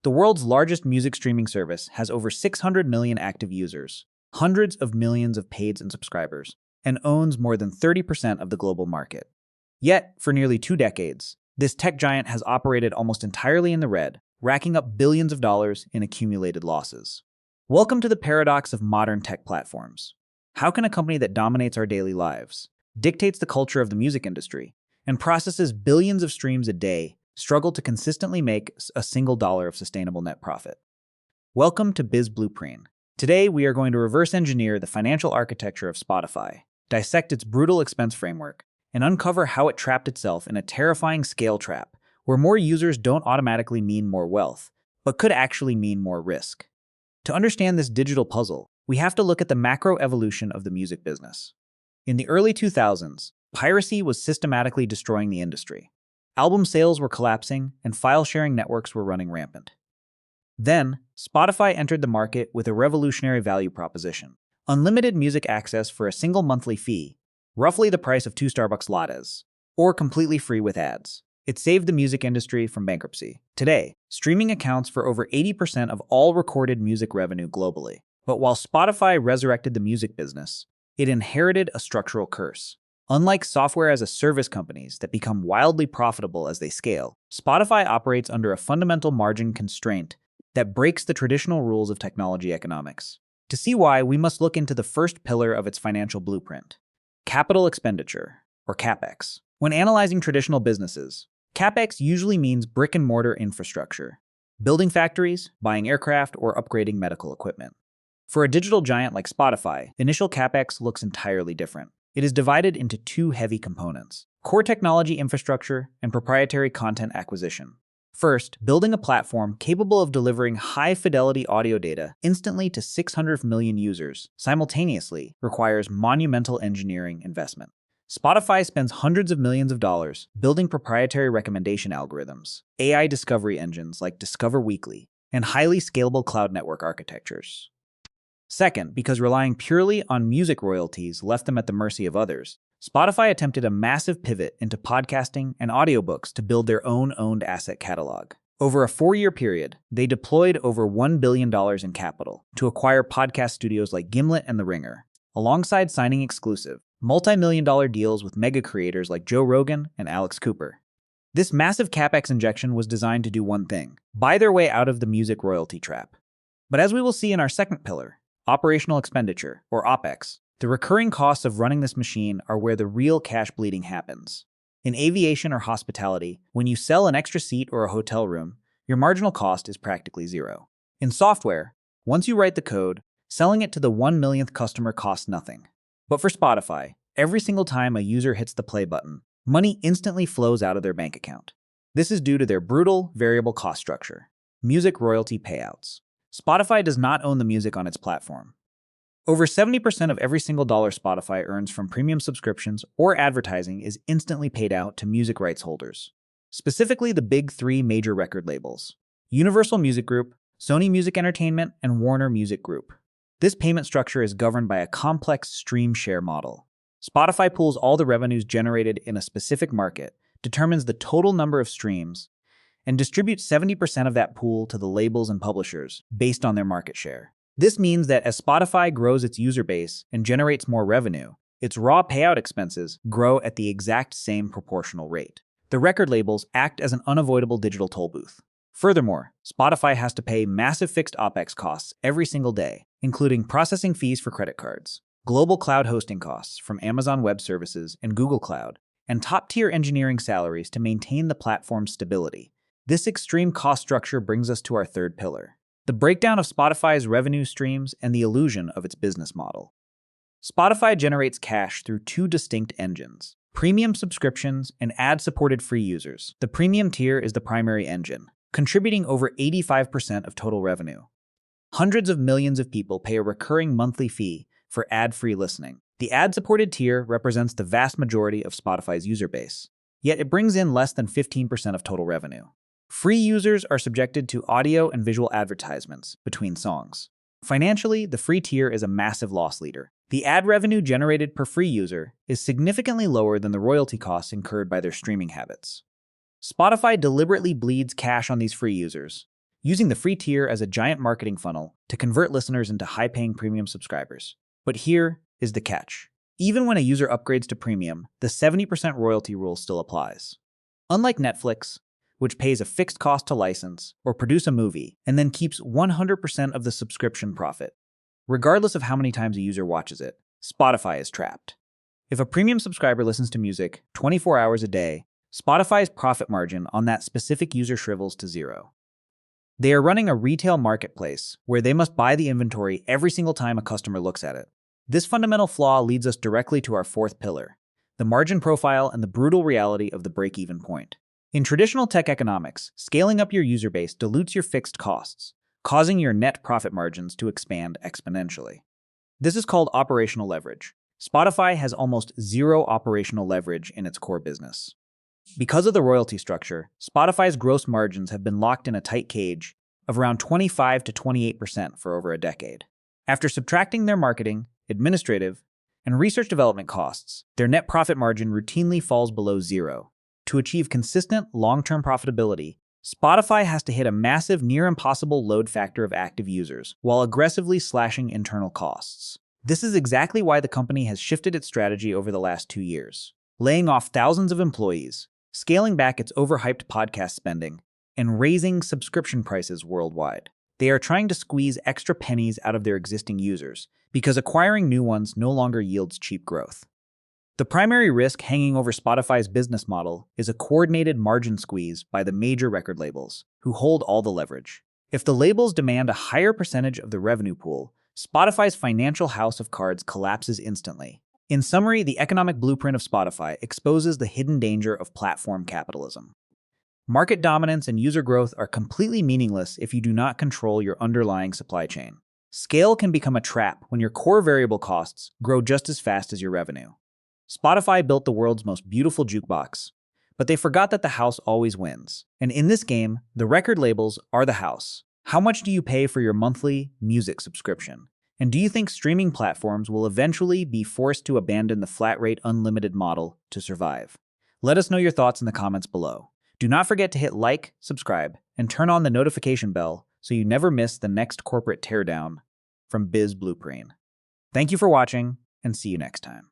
The world's largest music streaming service has over 600 million active users, hundreds of millions of paid subscribers, and owns more than 30% of the global market. Yet, for nearly 2 decades, this tech giant has operated almost entirely in the red, racking up billions of dollars in accumulated losses. Welcome to the paradox of modern tech platforms. How can a company that dominates our daily lives, dictates the culture of the music industry, and processes billions of streams a day struggle to consistently make a single dollar of sustainable net profit? Welcome to BizBlueprint. Today, we are going to reverse engineer the financial architecture of Spotify, dissect its brutal expense framework, and uncover how it trapped itself in a terrifying scale trap where more users don't automatically mean more wealth, but could actually mean more risk. To understand this digital puzzle, we have to look at the macro evolution of the music business. In the early 2000s, piracy was systematically destroying the industry. Album sales were collapsing, and file-sharing networks were running rampant. Then, Spotify entered the market with a revolutionary value proposition: unlimited music access for a single monthly fee, roughly the price of 2 Starbucks lattes, or completely free with ads. It saved the music industry from bankruptcy. Today, streaming accounts for over 80% of all recorded music revenue globally. But while Spotify resurrected the music business, it inherited a structural curse. Unlike software-as-a-service companies that become wildly profitable as they scale, Spotify operates under a fundamental margin constraint that breaks the traditional rules of technology economics. To see why, we must look into the first pillar of its financial blueprint: capital expenditure, or CapEx. When analyzing traditional businesses, CapEx usually means brick-and-mortar infrastructure, building factories, buying aircraft, or upgrading medical equipment. For a digital giant like Spotify, initial CapEx looks entirely different. It is divided into 2 heavy components: core technology infrastructure and proprietary content acquisition. First, building a platform capable of delivering high-fidelity audio data instantly to 600 million users simultaneously requires monumental engineering investment. Spotify spends hundreds of millions of dollars building proprietary recommendation algorithms, AI discovery engines like Discover Weekly, and highly scalable cloud network architectures. Second, because relying purely on music royalties left them at the mercy of others, Spotify attempted a massive pivot into podcasting and audiobooks to build their own owned asset catalog. Over a 4-year period, they deployed over $1 billion in capital to acquire podcast studios like Gimlet and The Ringer, alongside signing exclusive, multi-million-dollar deals with mega creators like Joe Rogan and Alex Cooper. This massive CapEx injection was designed to do one thing: buy their way out of the music royalty trap. But as we will see in our second pillar, operational expenditure, or OpEx, the recurring costs of running this machine are where the real cash bleeding happens. In aviation or hospitality, when you sell an extra seat or a hotel room, your marginal cost is practically zero. In software, once you write the code, selling it to the 1 millionth customer costs nothing. But for Spotify, every single time a user hits the play button, money instantly flows out of their bank account. This is due to their brutal, variable cost structure: music royalty payouts. Spotify does not own the music on its platform. Over 70% of every single dollar Spotify earns from premium subscriptions or advertising is instantly paid out to music rights holders, specifically the big 3 major record labels: Universal Music Group, Sony Music Entertainment, and Warner Music Group. This payment structure is governed by a complex stream share model. Spotify pools all the revenues generated in a specific market, determines the total number of streams, and distributes 70% of that pool to the labels and publishers based on their market share. This means that as Spotify grows its user base and generates more revenue, its raw payout expenses grow at the exact same proportional rate. The record labels act as an unavoidable digital toll booth. Furthermore, Spotify has to pay massive fixed OpEx costs every single day, including processing fees for credit cards, global cloud hosting costs from Amazon Web Services and Google Cloud, and top-tier engineering salaries to maintain the platform's stability. This extreme cost structure brings us to our third pillar: the breakdown of Spotify's revenue streams and the illusion of its business model. Spotify generates cash through 2 distinct engines: premium subscriptions and ad-supported free users. The premium tier is the primary engine, contributing over 85% of total revenue. Hundreds of millions of people pay a recurring monthly fee for ad-free listening. The ad-supported tier represents the vast majority of Spotify's user base, yet it brings in less than 15% of total revenue. Free users are subjected to audio and visual advertisements between songs. Financially, the free tier is a massive loss leader. The ad revenue generated per free user is significantly lower than the royalty costs incurred by their streaming habits. Spotify deliberately bleeds cash on these free users, using the free tier as a giant marketing funnel to convert listeners into high-paying premium subscribers. But here is the catch. Even when a user upgrades to premium, the 70% royalty rule still applies. Unlike Netflix, which pays a fixed cost to license or produce a movie and then keeps 100% of the subscription profit, regardless of how many times a user watches it, Spotify is trapped. If a premium subscriber listens to music 24 hours a day, Spotify's profit margin on that specific user shrivels to zero. They are running a retail marketplace where they must buy the inventory every single time a customer looks at it. This fundamental flaw leads us directly to our fourth pillar, the margin profile and the brutal reality of the break-even point. In traditional tech economics, scaling up your user base dilutes your fixed costs, causing your net profit margins to expand exponentially. This is called operational leverage. Spotify has almost zero operational leverage in its core business. Because of the royalty structure, Spotify's gross margins have been locked in a tight cage of around 25 to 28% for over a decade. After subtracting their marketing, administrative, and research development costs, their net profit margin routinely falls below zero. To achieve consistent, long-term profitability, Spotify has to hit a massive, near-impossible load factor of active users while aggressively slashing internal costs. This is exactly why the company has shifted its strategy over the last 2 years, laying off thousands of employees, scaling back its overhyped podcast spending, and raising subscription prices worldwide. They are trying to squeeze extra pennies out of their existing users because acquiring new ones no longer yields cheap growth. The primary risk hanging over Spotify's business model is a coordinated margin squeeze by the major record labels, who hold all the leverage. If the labels demand a higher percentage of the revenue pool, Spotify's financial house of cards collapses instantly. In summary, the economic blueprint of Spotify exposes the hidden danger of platform capitalism. Market dominance and user growth are completely meaningless if you do not control your underlying supply chain. Scale can become a trap when your core variable costs grow just as fast as your revenue. Spotify built the world's most beautiful jukebox, but they forgot that the house always wins. And in this game, the record labels are the house. How much do you pay for your monthly music subscription? And do you think streaming platforms will eventually be forced to abandon the flat-rate unlimited model to survive? Let us know your thoughts in the comments below. Do not forget to hit like, subscribe, and turn on the notification bell so you never miss the next corporate teardown from BizBlueprint. Thank you for watching, and see you next time.